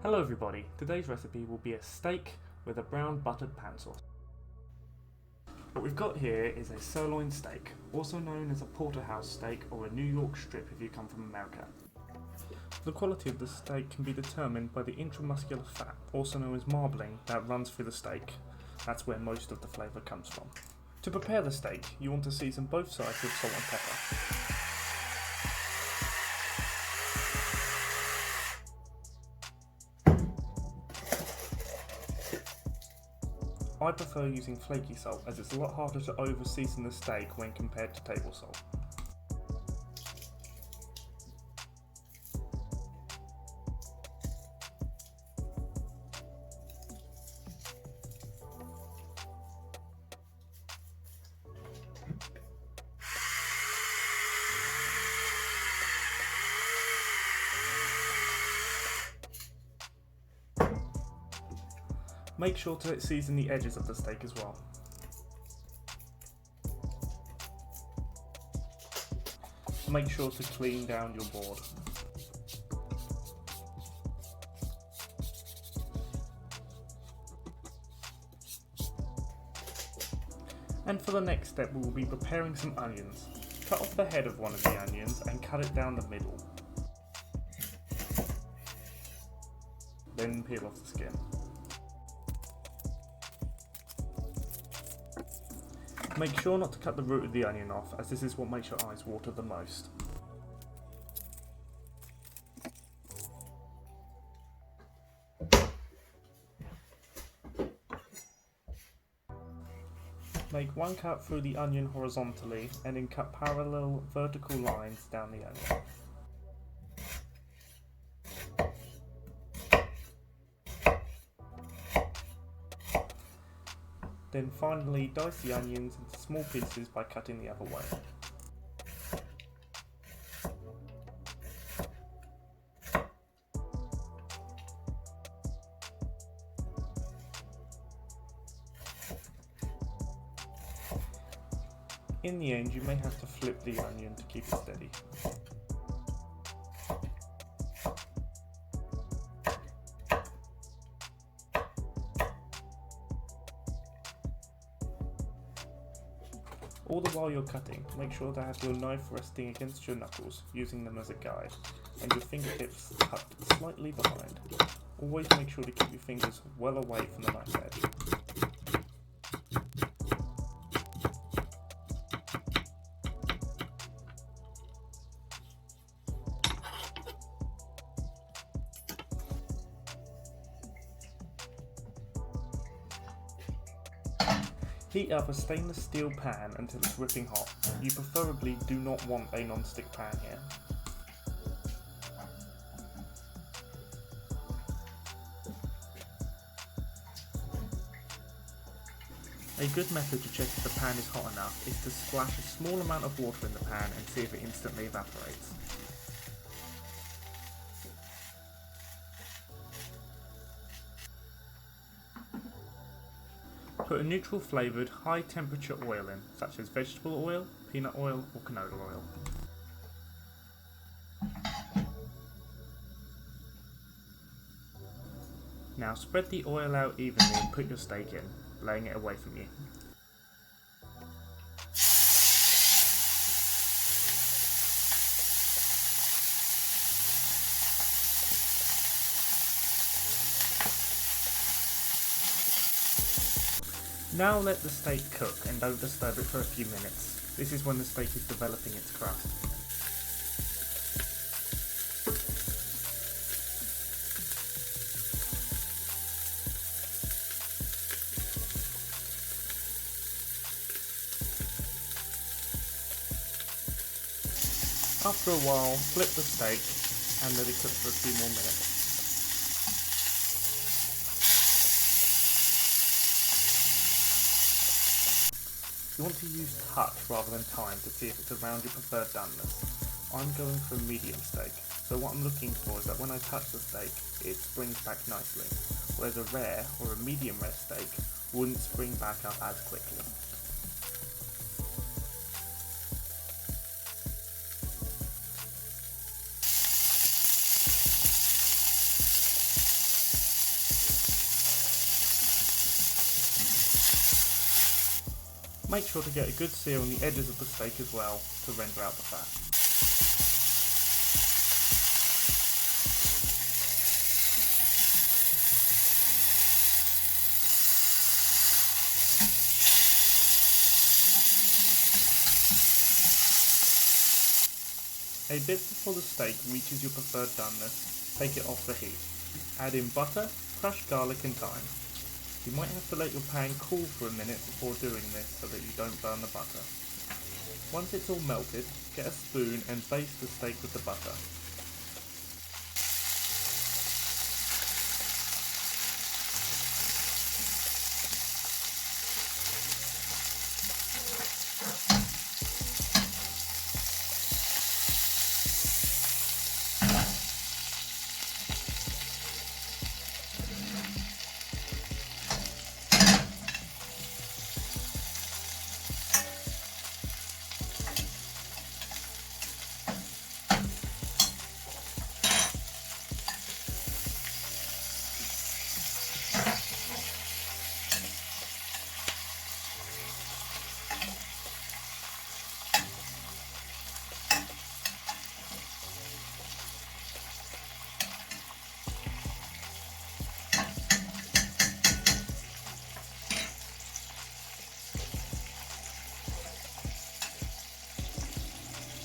Hello everybody, today's recipe will be a steak with a brown buttered pan sauce. What we've got here is a sirloin steak, also known as a porterhouse steak or a New York strip if you come from America. The quality of the steak can be determined by the intramuscular fat, also known as marbling, that runs through the steak. That's where most of the flavour comes from. To prepare the steak, you want to season both sides with salt and pepper. I prefer using flaky salt as it's a lot harder to over-season the steak when compared to table salt. Make sure to season the edges of the steak as well. Make sure to clean down your board. And for the next step, we will be preparing some onions. Cut off the head of one of the onions and cut it down the middle. Then peel off the skin. Make sure not to cut the root of the onion off, as this is what makes your eyes water the most. Make one cut through the onion horizontally and then cut parallel vertical lines down the onion. Then finally dice the onions into small pieces by cutting the other way. In the end, you may have to flip the onion to keep it steady. All the while you're cutting, make sure to have your knife resting against your knuckles, using them as a guide, and your fingertips tucked slightly behind. Always make sure to keep your fingers well away from the knife edge. Heat up a stainless steel pan until it's whipping hot. You preferably do not want a non-stick pan here. A good method to check if the pan is hot enough is to splash a small amount of water in the pan and see if it instantly evaporates. Put a neutral flavoured, high temperature oil in, such as vegetable oil, peanut oil or canola oil. Now spread the oil out evenly and put your steak in, laying it away from you. Now let the steak cook and don't disturb it for a few minutes. This is when the steak is developing its crust. After a while, flip the steak and let it cook for a few more minutes. You want to use touch rather than time to see if it's around your preferred doneness. I'm going for a medium steak, so what I'm looking for is that when I touch the steak, it springs back nicely, whereas a rare or a medium rare steak wouldn't spring back up as quickly. Make sure to get a good sear on the edges of the steak as well to render out the fat. A bit before the steak reaches your preferred doneness, take it off the heat. Add in butter, crushed garlic and thyme. You might have to let your pan cool for a minute before doing this so that you don't burn the butter. Once it's all melted, get a spoon and baste the steak with the butter.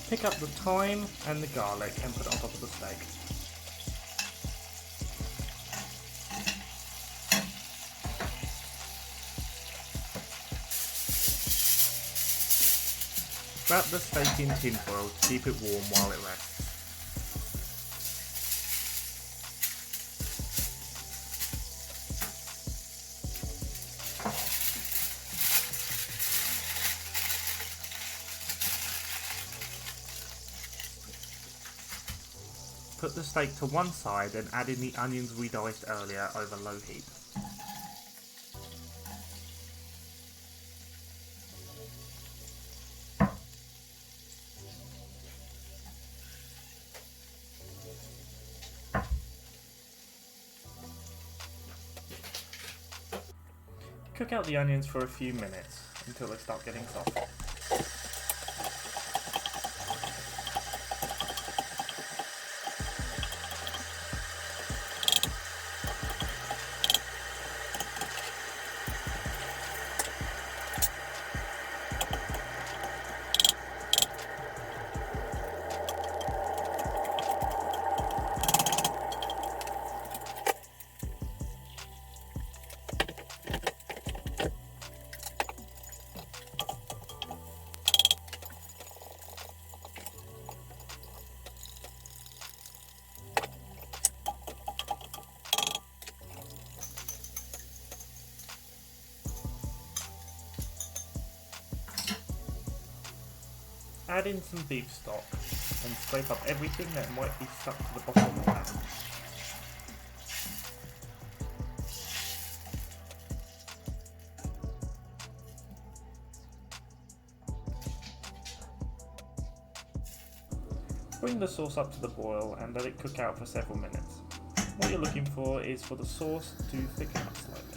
Pick up the thyme and the garlic and put it on top of the steak. Wrap the steak in tinfoil to keep it warm while it rests. Put the steak to one side and add in the onions we diced earlier over low heat. Cook out the onions for a few minutes until they start getting soft. Add in some beef stock and scrape up everything that might be stuck to the bottom of the pan. Bring the sauce up to the boil and let it cook out for several minutes. What you're looking for is for the sauce to thicken up slightly.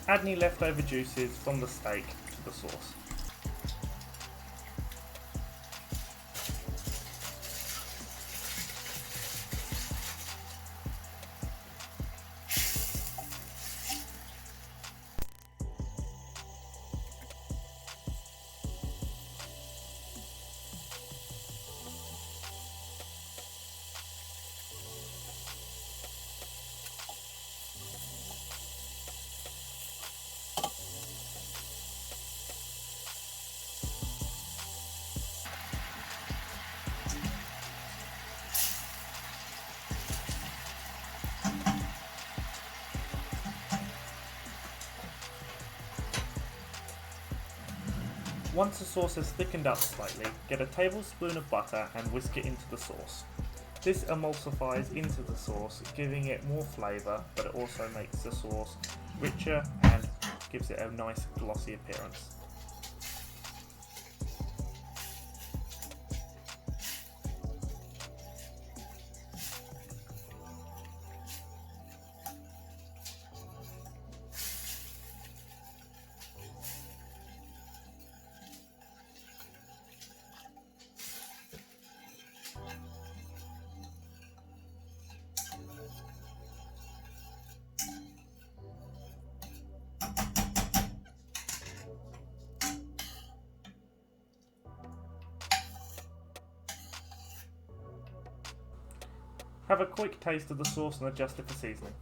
Add any leftover juices from the steak to the sauce. Once the sauce has thickened up slightly, get a tablespoon of butter and whisk it into the sauce. This emulsifies into the sauce, giving it more flavour, but it also makes the sauce richer and gives it a nice glossy appearance. Have a quick taste of the sauce and adjust it for seasoning.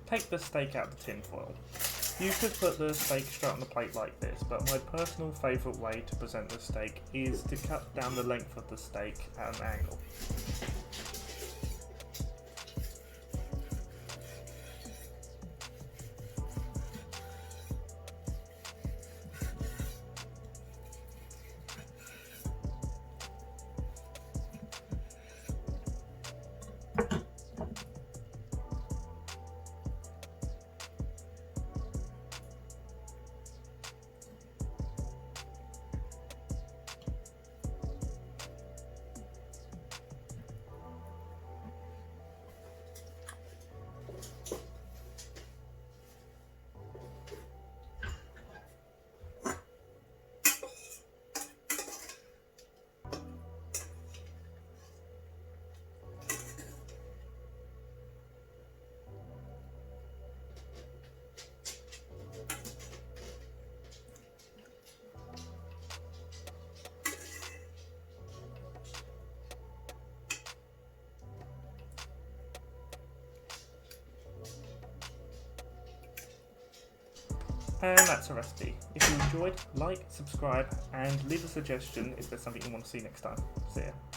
Take the steak out of the tin foil. You could put the steak straight on the plate like this, but my personal favourite way to present the steak is to cut down the length of the steak at an angle. And that's a recipe. If you enjoyed, like, subscribe, and leave a suggestion if there's something you want to see next time. See ya.